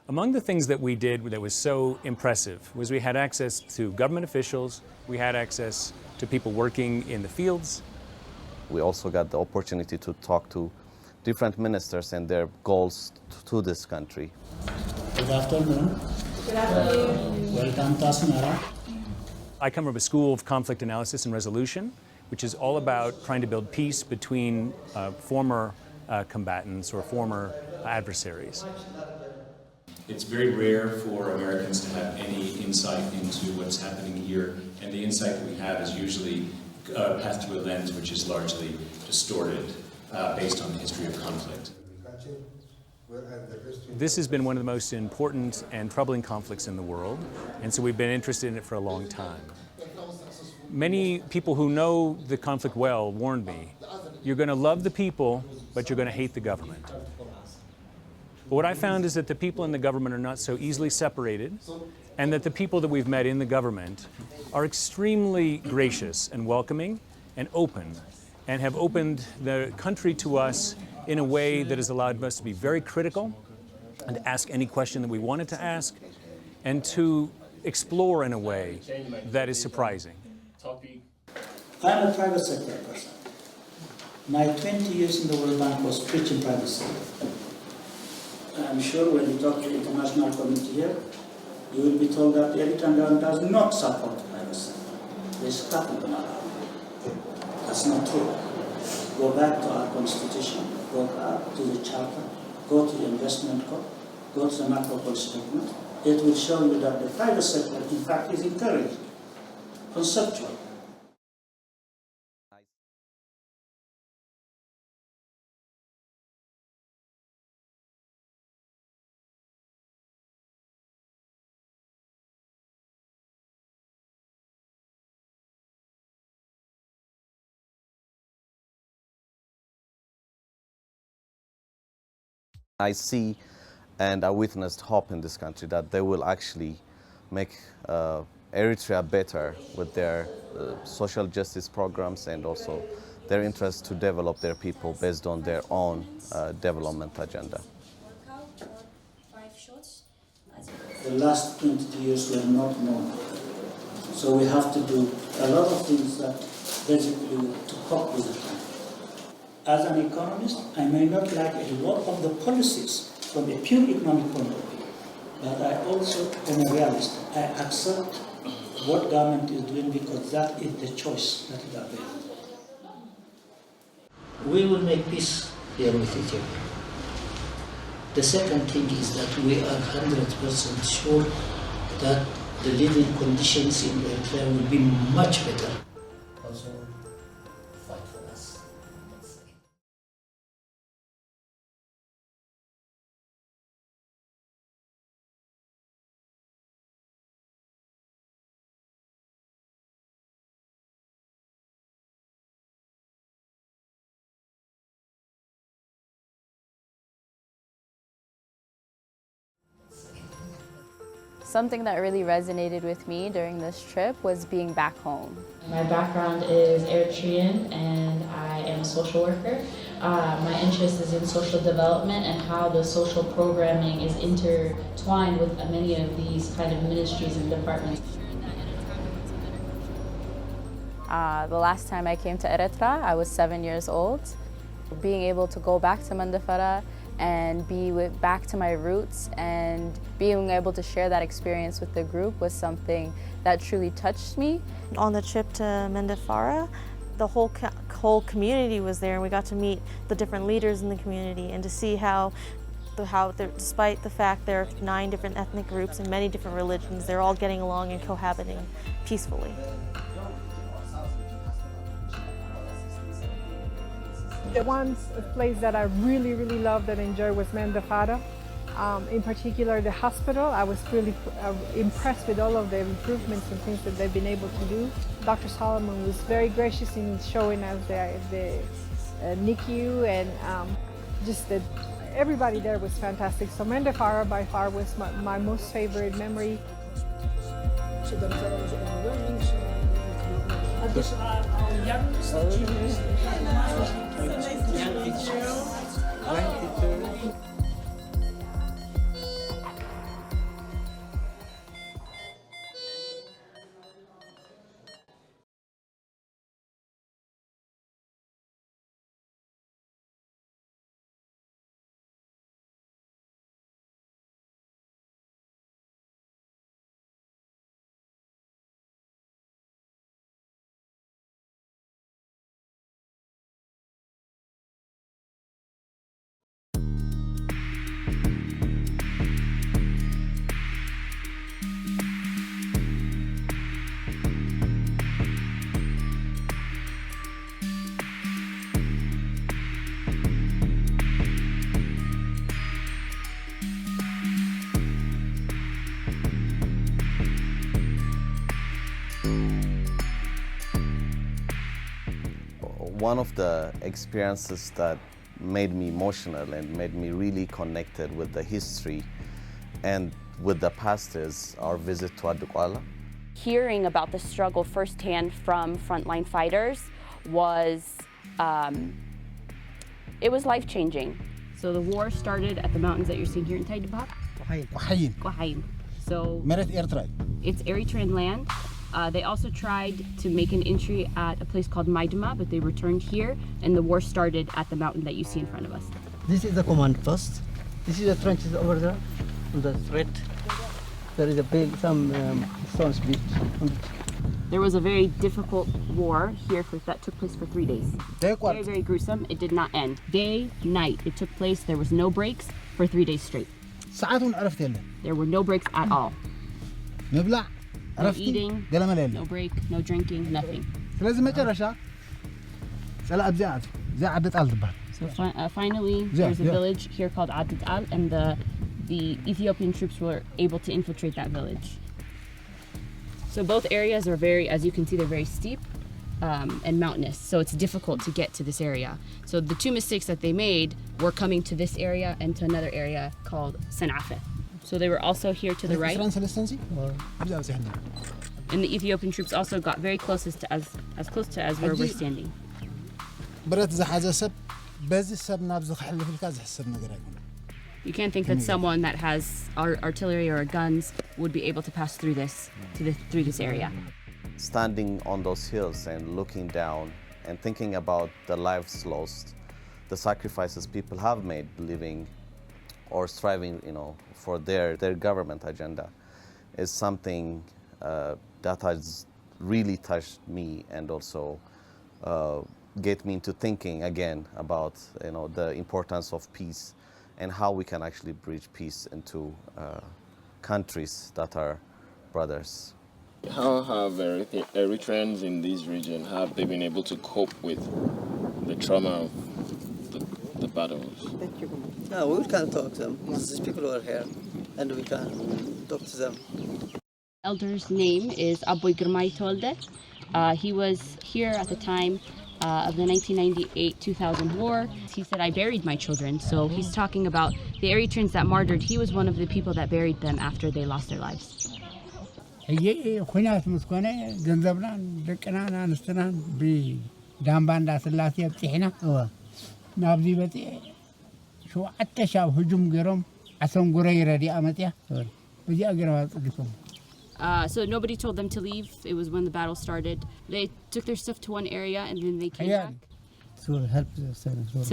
Among the things that we did that was so impressive was we had access to government officials, we had access to people working in the fields. We also got the opportunity to talk to different ministers and their goals to this country. Good afternoon. Good afternoon. Welcome to Asmara. I come from a school of conflict analysis and resolution, which is all about trying to build peace between former combatants or former adversaries. It's very rare for Americans to have any insight into what's happening here, and the insight that we have is usually passed through a lens which is largely distorted based on the history of conflict. This has been one of the most important and troubling conflicts in the world, and so we've been interested in it for a long time. Many people who know the conflict well warned me, you're going to love the people, but you're going to hate the government. But what I found is that the people in the government are not so easily separated, and that the people that we've met in the government are extremely gracious and welcoming and open, and have opened the country to us in a way that has allowed us to be very critical and to ask any question that we wanted to ask, and to explore in a way that is surprising. I'm a private sector person. My 20 years in the World Bank was preaching private sector. I'm sure when you talk to the international community here, you will be told that the Eritrean government does not support private sector. They scuttle them around. That's not true. Go back to our constitution, go back to the charter, go to the investment code, go to the macro policy document. It will show you that the private sector, in fact, is encouraged, conceptually. I see and I witnessed hope in this country that they will actually make Eritrea better with their social justice programs and also their interest to develop their people based on their own development agenda. The last 20 years were not normal. So we have to do a lot of things that basically to cope with the time. As an economist, I may not like a lot of the policies from a pure economic point of view, but I also am a realist. I accept what government is doing because that is the choice that is available. We will make peace here with Ethiopia. The second thing is that we are 100% sure that the living conditions in Eritrea will be much better. Also, fight for us. Something that really resonated with me during this trip was being back home. My background is Eritrean and I am a social worker. My interest is in social development and how the social programming is intertwined with many of these kind of ministries and departments. The last time I came to Eritrea, I was 7 years old. Being able to go back to Mandafara and be back to my roots and being able to share that experience with the group was something that truly touched me. On the trip to Mandafara, the whole community was there, and we got to meet the different leaders in the community and to see how despite the fact there are 9 different ethnic groups and many different religions, they're all getting along and cohabiting peacefully. The one place that I really loved and enjoyed was Mandafara. In particular, the hospital. I was really impressed with all of the improvements and things that they've been able to do. Dr. Solomon was very gracious in showing us the NICU, and just that everybody there was fantastic. So Mandafara by far was my most favorite memory. This are our young students. One of the experiences that made me emotional and made me really connected with the history and with the past is our visit to Adukwala. Hearing about the struggle firsthand from frontline fighters was, it was life-changing. So the war started at the mountains that you're seeing here in Taidabak. Quahayim. So it's Eritrean land. They also tried to make an entry at a place called Maidma, but they returned here, and the war started at the mountain that you see in front of us. This is the command post. This is the trenches over there, on the threat. There is a big, some stones beach. There was a very difficult war here that took place for 3 days. Very, very gruesome. It did not end. Day, night, it took place. There was no breaks for 3 days straight. There were no breaks at all. No eating, no break, no drinking, nothing. So finally, there's a village here called Adid Al, and the Ethiopian troops were able to infiltrate that village. So both areas are very, as you can see, they're very steep and mountainous, so it's difficult to get to this area. So the two mistakes that they made were coming to this area and to another area called San'afe. So they were also here to the right. And the Ethiopian troops also got very close as close to as where we're standing. You can't think that someone that has artillery or guns would be able to pass through through this area. Standing on those hills and looking down and thinking about the lives lost, the sacrifices people have made living or striving, for their government agenda is something that has really touched me and also get me into thinking again about the importance of peace and how we can actually bridge peace into countries that are brothers. How have Eritreans in this region, have they been able to cope with the trauma of the battles? No, we can talk to them. These people are here, and we can talk to them. Elder's name is Aboy Girmay Tolde. He was here at the time of the 1998-2000 war. He said, I buried my children. So he's talking about the Eritreans that martyred. He was one of the people that buried them after they lost their lives. So nobody told them to leave. It was when the battle started. They took their stuff to one area and then they came back to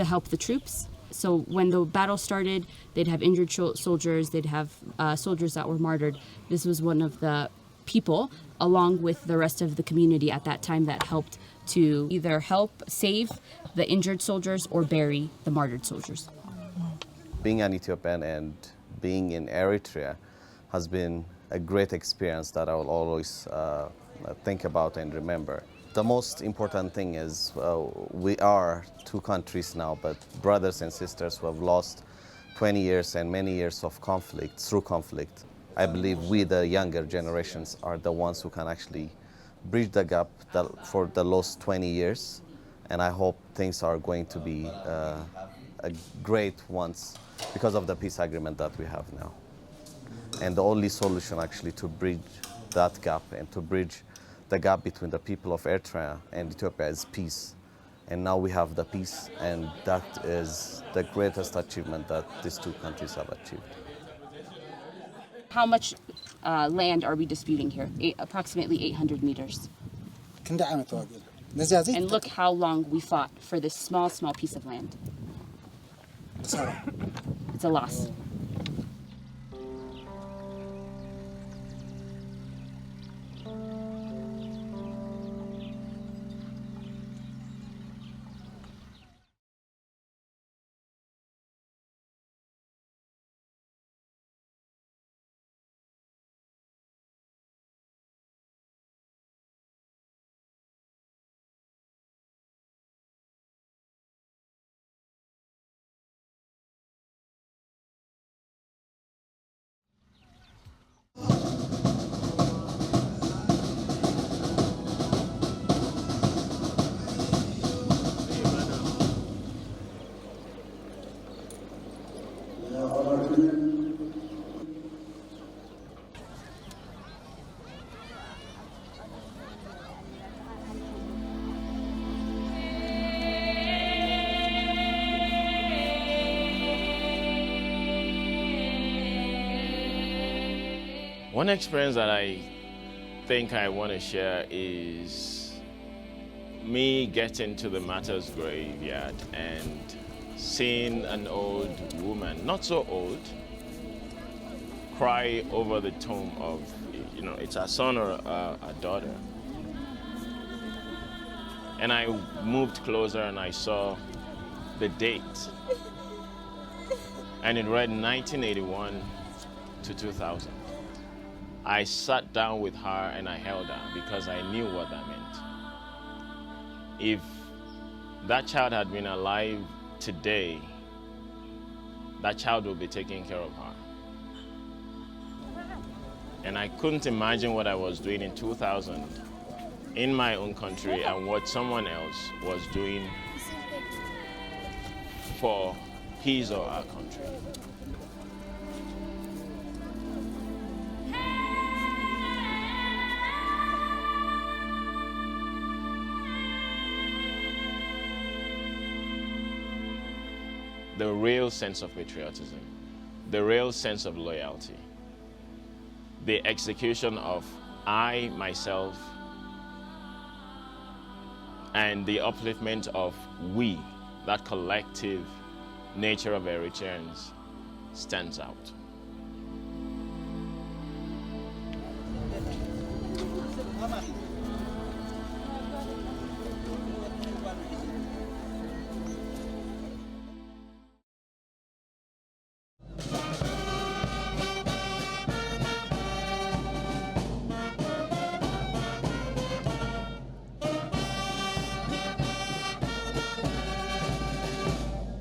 help the troops. So when the battle started, they'd have injured soldiers, they'd have soldiers that were martyred. This was one of the people, along with the rest of the community at that time, that helped to either help save the injured soldiers or bury the martyred soldiers. Being an Ethiopian and being in Eritrea has been a great experience that I will always think about and remember. The most important thing is we are two countries now, but brothers and sisters who have lost 20 years and many years of conflict, through conflict. I believe we, the younger generations, are the ones who can actually bridge the gap for the lost 20 years. And I hope things are going to be a great ones because of the peace agreement that we have now. And the only solution actually to bridge that gap and to bridge the gap between the people of Eritrea and Ethiopia is peace. And now we have the peace, and that is the greatest achievement that these two countries have achieved. How much land are we disputing here? Approximately 800 meters. And look how long we fought for this small piece of land. It's a loss. One experience that I think I want to share is me getting to the martyr's graveyard and seeing an old woman, not so old, cry over the tomb of, it's a son or a daughter. And I moved closer and I saw the date. And it read 1981 to 2000. I sat down with her and I held her because I knew what that meant. If that child had been alive today, that child would be taking care of her. And I couldn't imagine what I was doing in 2000 in my own country and what someone else was doing for his or our country. The real sense of patriotism, the real sense of loyalty, the execution of I, myself, and the upliftment of we, that collective nature of Eritreans, stands out.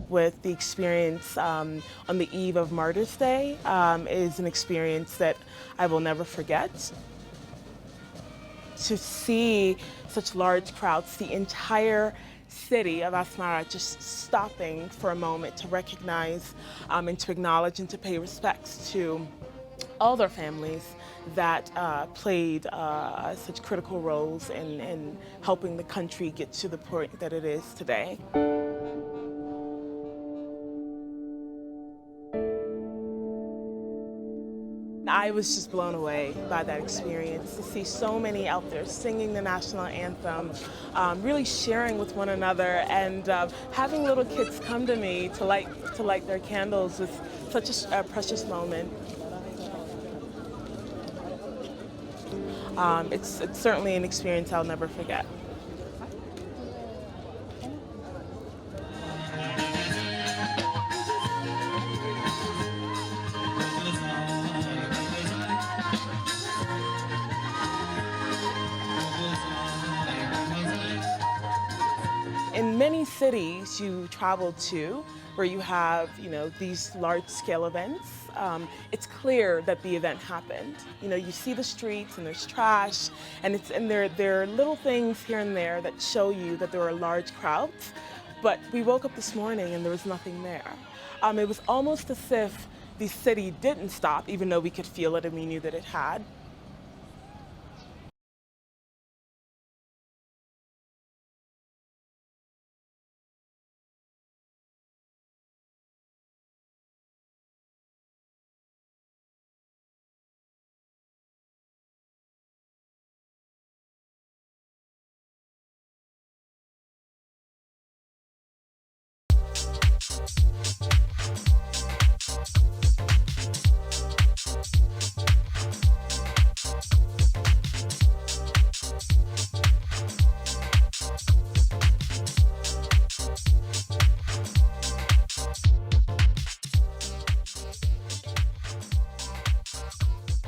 With the experience on the eve of Martyrs' Day is an experience that I will never forget. To see such large crowds, the entire city of Asmara just stopping for a moment to recognize and to acknowledge and to pay respects to all their families that played such critical roles in helping the country get to the point that it is today. I was just blown away by that experience, to see so many out there singing the national anthem, really sharing with one another, and having little kids come to me to light their candles was such a precious moment. It's certainly an experience I'll never forget. In many cities you travel to where you have, these large-scale events, it's clear that the event happened. You see the streets and there's trash, and there are little things here and there that show you that there are large crowds. But we woke up this morning and there was nothing there. It was almost as if the city didn't stop, even though we could feel it and we knew that it had.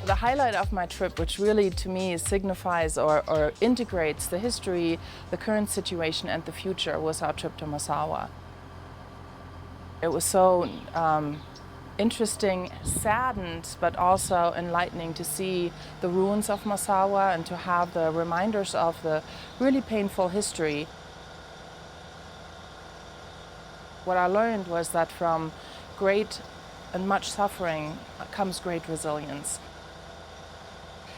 The highlight of my trip, which really to me signifies or integrates the history, the current situation and the future, was our trip to Massawa. It was so interesting, saddened, but also enlightening to see the ruins of Massawa and to have the reminders of the really painful history. What I learned was that from great and much suffering comes great resilience.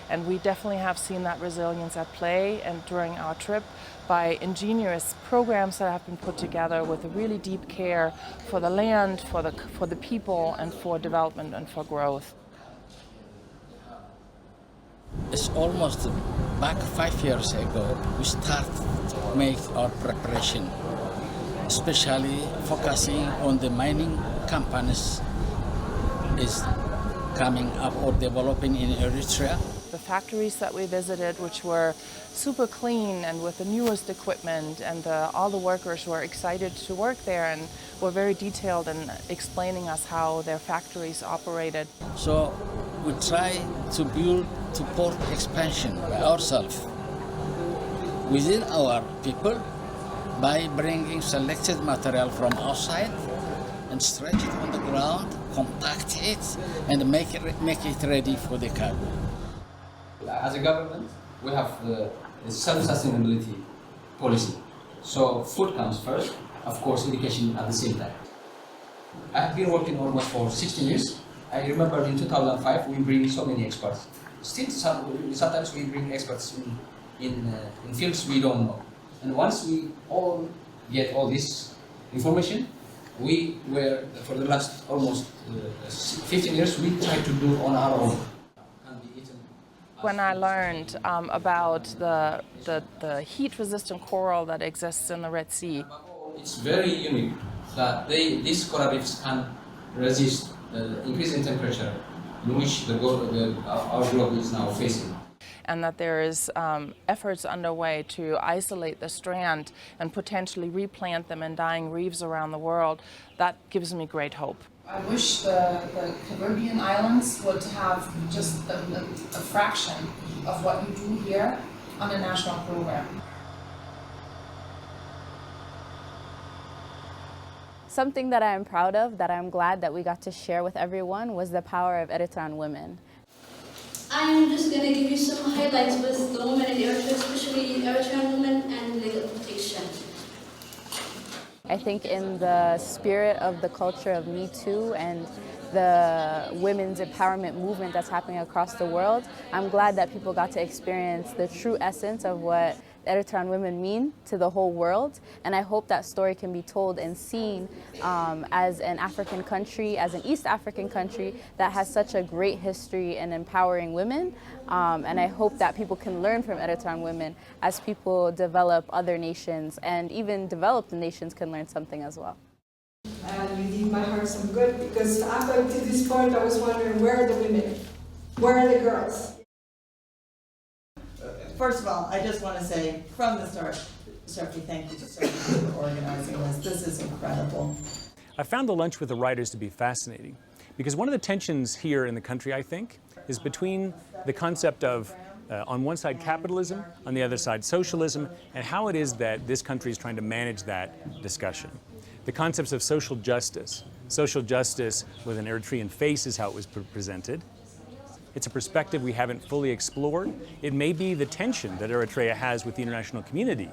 And we definitely have seen that resilience at play and during our trip by ingenious programs that have been put together with a really deep care for the land, for the people, and for development and for growth. It's almost back 5 years ago, we started to make our preparation, especially focusing on the mining companies is coming up or developing in Eritrea. The factories that we visited, which were super clean and with the newest equipment, and all the workers were excited to work there and were very detailed in explaining us how their factories operated. So we try to build to port expansion by ourselves within our people by bringing selected material from outside and stretch it on the ground, compact it, and make it ready for the cargo. As a government, we have the self-sustainability policy. So food comes first, of course education at the same time. I have been working almost for 16 years. I remember in 2005 we bring so many experts. Still sometimes we bring experts in fields we don't know. And once we all get all this information, we were, for the last almost 15 years, we try to do on our own. When I learned about the heat-resistant coral that exists in the Red Sea. It's very unique that these coral reefs can resist the increase in temperature in which our globe is now facing. And that there is efforts underway to isolate the strand and potentially replant them in dying reefs around the world. That gives me great hope. I wish the Caribbean islands would have just a fraction of what you do here on a national program. Something that I am proud of, that I'm glad that we got to share with everyone, was the power of Eritrean women. I'm just going to give you some highlights with the women in Eritrea, especially Eritrean women and legal protection. I think in the spirit of the culture of Me Too and the women's empowerment movement that's happening across the world, I'm glad that people got to experience the true essence of what Eritrean women mean to the whole world. And I hope that story can be told and seen as an African country, as an East African country that has such a great history in empowering women. And I hope that people can learn from Eritrean women as people develop other nations, and even developed nations can learn something as well. And you did my heart some good, because up until this point I was wondering, where are the women? Where are the girls? First of all, I just want to say from the start, Sophie, thank you so much for organizing this. This is incredible. I found the lunch with the writers to be fascinating because one of the tensions here in the country, I think, is between the concept of on one side capitalism, on the other side socialism, and how it is that this country is trying to manage that discussion. The concepts of social justice with an Eritrean face is how it was presented. It's a perspective we haven't fully explored. It may be the tension that Eritrea has with the international community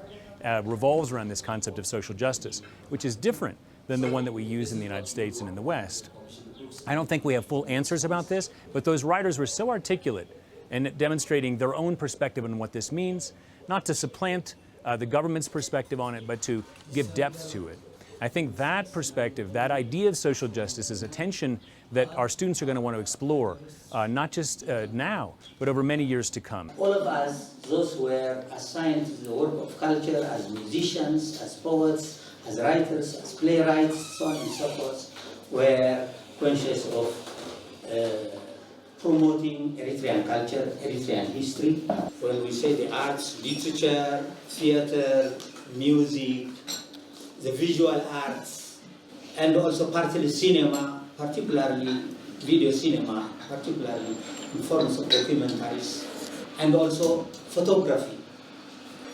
revolves around this concept of social justice, which is different than the one that we use in the United States and in the West. I don't think we have full answers about this, but those writers were so articulate in demonstrating their own perspective on what this means, not to supplant the government's perspective on it, but to give depth to it. I think that perspective, that idea of social justice, is a tension that our students are going to want to explore, not just now, but over many years to come. All of us, those who were assigned to the work of culture as musicians, as poets, as writers, as playwrights, so on and so forth, were conscious of promoting Eritrean culture, Eritrean history. When we say the arts, literature, theater, music, the visual arts, and also partly cinema, particularly video cinema, particularly in forms of documentaries, and also photography.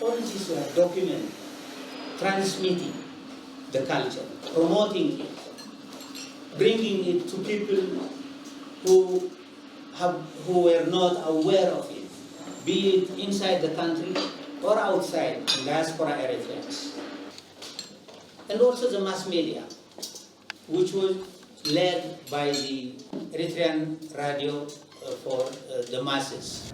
All these were documenting, transmitting the culture, promoting it, bringing it to people who were not aware of it, be it inside the country or outside, diaspora Eritreans. And also the mass media, which was led by the Eritrean radio for the masses.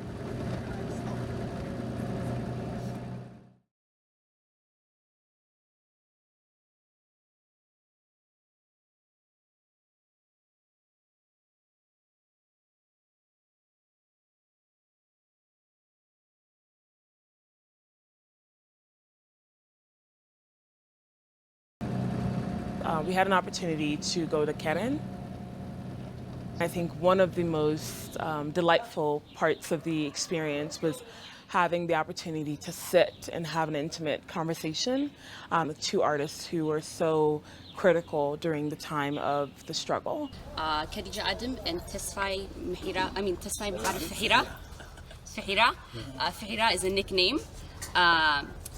We had an opportunity to go to Keren. I think one of the most delightful parts of the experience was having the opportunity to sit and have an intimate conversation with two artists who were so critical during the time of the struggle. Khadija Adam and Tesfai Mahira, Tesfai Mahara Fahira. Fahira is a nickname.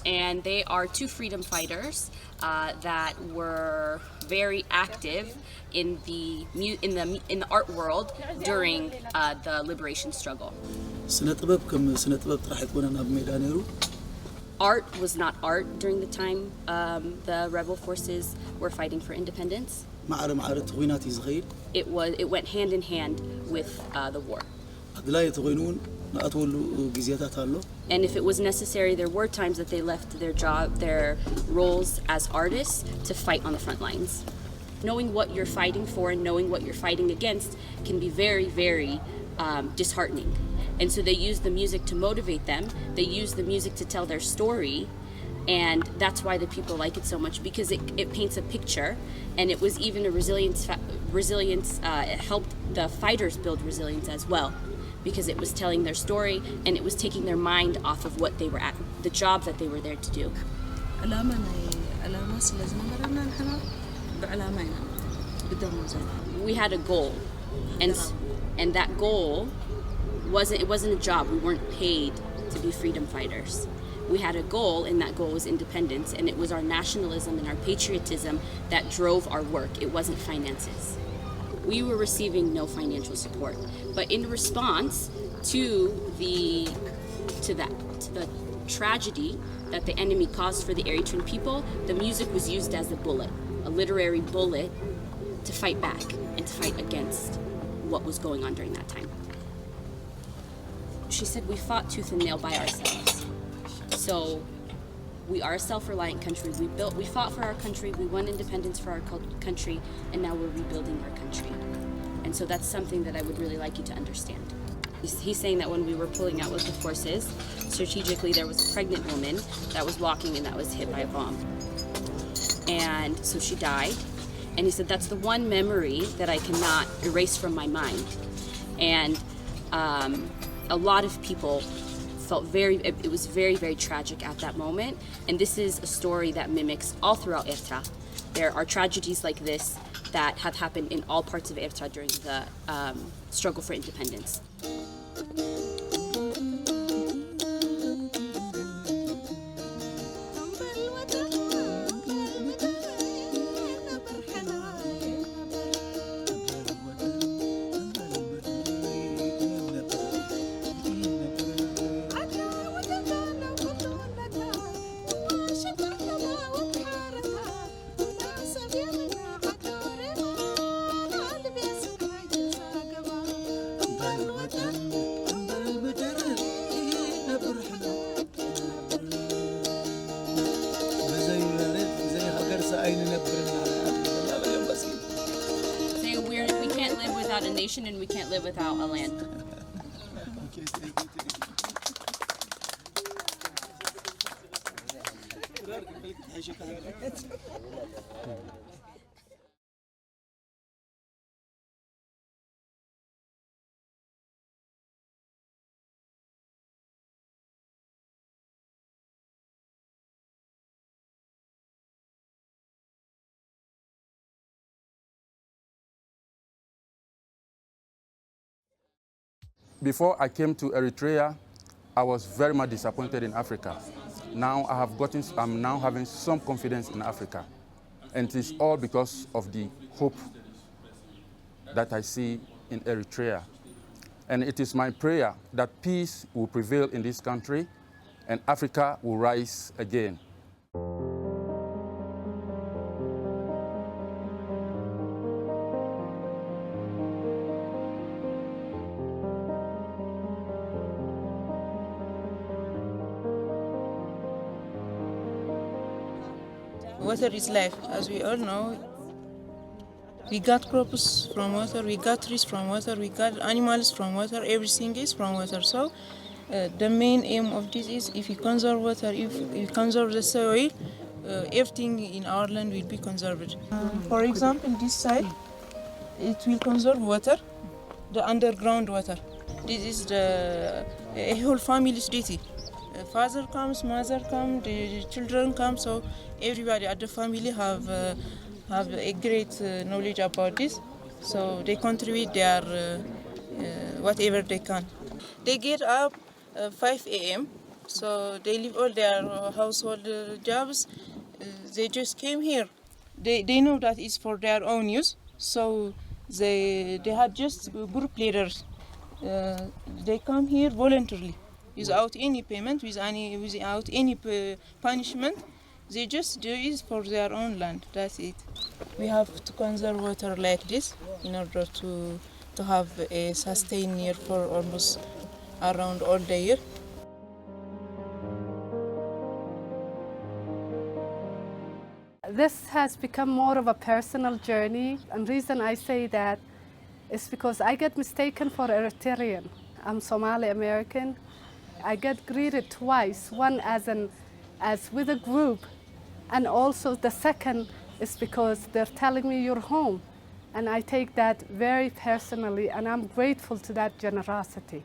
And they are two freedom fighters that were very active in the art world during the liberation struggle. Art was not art during the time the rebel forces were fighting for independence. It went hand in hand with the war. And if it was necessary, there were times that they left their roles as artists to fight on the front lines. Knowing what you're fighting for and knowing what you're fighting against can be very, very disheartening. And so they use the music to motivate them. They use the music to tell their story. And that's why the people like it so much, because it paints a picture. And it was even a resilience, it helped the fighters build resilience as well, because it was telling their story and it was taking their mind off of what they were at, the job that they were there to do. We had a goal, and that goal wasn't a job. We weren't paid to be freedom fighters. We had a goal, and that goal was independence, and it was our nationalism and our patriotism that drove our work. It wasn't finances. We were receiving no financial support, but in response to the tragedy that the enemy caused for the Eritrean people, the music was used as a bullet, a literary bullet, to fight back and to fight against what was going on during that time. She said we fought tooth and nail by ourselves. So we are a self-reliant country. We fought for our country, we won independence for our country, and now we're rebuilding our country. And so that's something that I would really like you to understand. He's saying that when we were pulling out with the forces, strategically there was a pregnant woman that was walking and that was hit by a bomb. And so she died. And he said that's the one memory that I cannot erase from my mind. And a lot of people felt it was very, very tragic at that moment. And this is a story that mimics all throughout Eritrea. There are tragedies like this that have happened in all parts of Eritrea during the struggle for independence. We can't live without a nation and we can't live without a land. Before I came to Eritrea, I was very much disappointed in Africa. Now I'm now having some confidence in Africa. And it is all because of the hope that I see in Eritrea. And it is my prayer that peace will prevail in this country and Africa will rise again. Water is life, as we all know. We got crops from water, we got trees from water, we got animals from water, everything is from water. So the main aim of this is if we conserve water, if we conserve the soil, everything in our land will be conserved. For example, this side, it will conserve water, the underground water. This is the whole family's duty. Father comes, mother comes, the children come, so everybody at the family have a great knowledge about this. So they contribute their whatever they can. They get up 5 a.m. So they leave all their household jobs. They just came here. They know that it's for their own use. So they had just group leaders. They come here voluntarily, without any payment, without any punishment. They just do it for their own land. That's it. We have to conserve water like this in order to have a sustained year for almost around all the year. This has become more of a personal journey, and the reason I say that is because I get mistaken for Eritrean. I'm Somali American. I get greeted twice, one as with a group, and also the second is because they're telling me you're home. And I take that very personally, and I'm grateful to that generosity.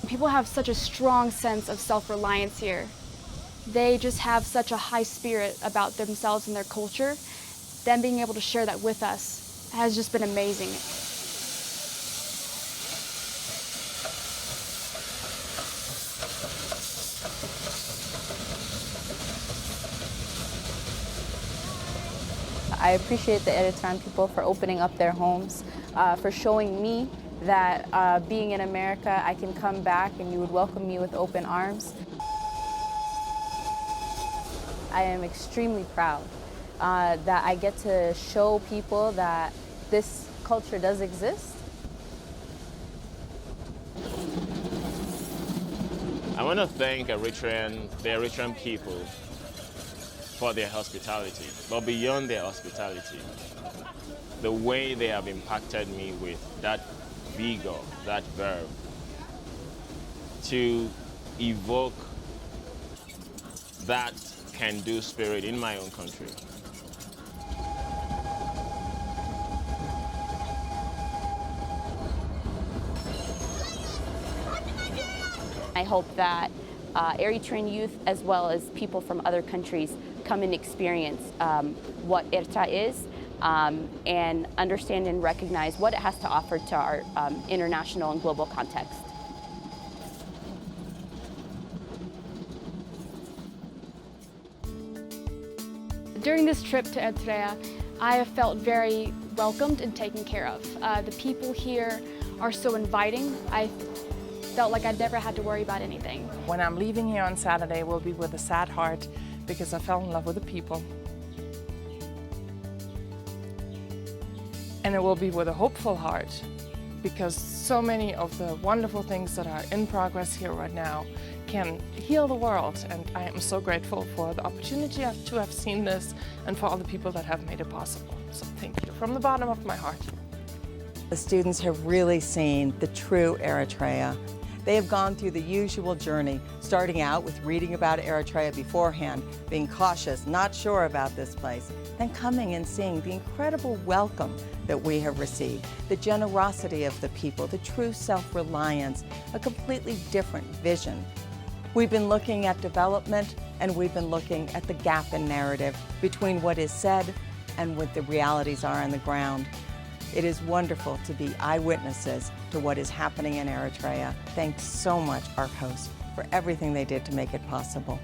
People have such a strong sense of self-reliance here. They just have such a high spirit about themselves and their culture. Them being able to share that with us has just been amazing. I appreciate the Eritrean people for opening up their homes, for showing me that being in America, I can come back and you would welcome me with open arms. I am extremely proud that I get to show people that this culture does exist. I want to thank the Eritrean people for their hospitality, but beyond their hospitality, the way they have impacted me with that vigor, that verb, to evoke that can-do spirit in my own country. I hope that Eritrean youth, as well as people from other countries, come and experience what Eritrea is and understand and recognize what it has to offer to our international and global context. During this trip to Eritrea, I have felt very welcomed and taken care of. The people here are so inviting. I felt like I'd never had to worry about anything. When I'm leaving here on Saturday, we'll be with a sad heart because I fell in love with the people. And it will be with a hopeful heart because so many of the wonderful things that are in progress here right now can heal the world. And I am so grateful for the opportunity to have seen this and for all the people that have made it possible. So thank you from the bottom of my heart. The students have really seen the true Eritrea. They have gone through the usual journey, starting out with reading about Eritrea beforehand, being cautious, not sure about this place, then coming and seeing the incredible welcome that we have received, the generosity of the people, the true self-reliance, a completely different vision. We've been looking at development, and we've been looking at the gap in narrative between what is said and what the realities are on the ground. It is wonderful to be eyewitnesses to what is happening in Eritrea. Thanks so much, our hosts, for everything they did to make it possible.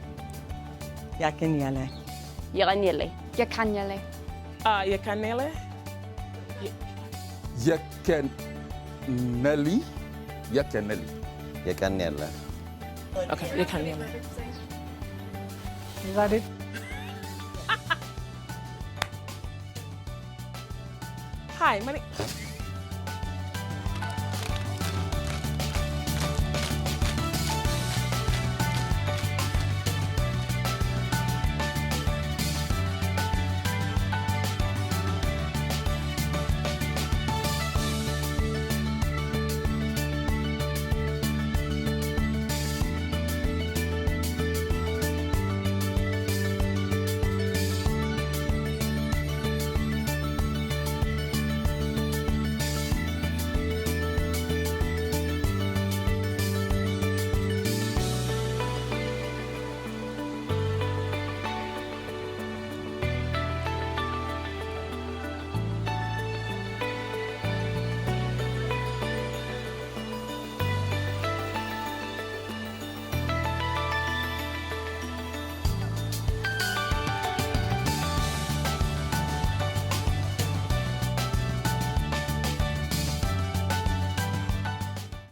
Yakinyele. Yakanele. Yakanele. Yakanele. Yakaneli. Yakaneli. Yakanele. Okay, Yakanele. Is that it? Hi, my name.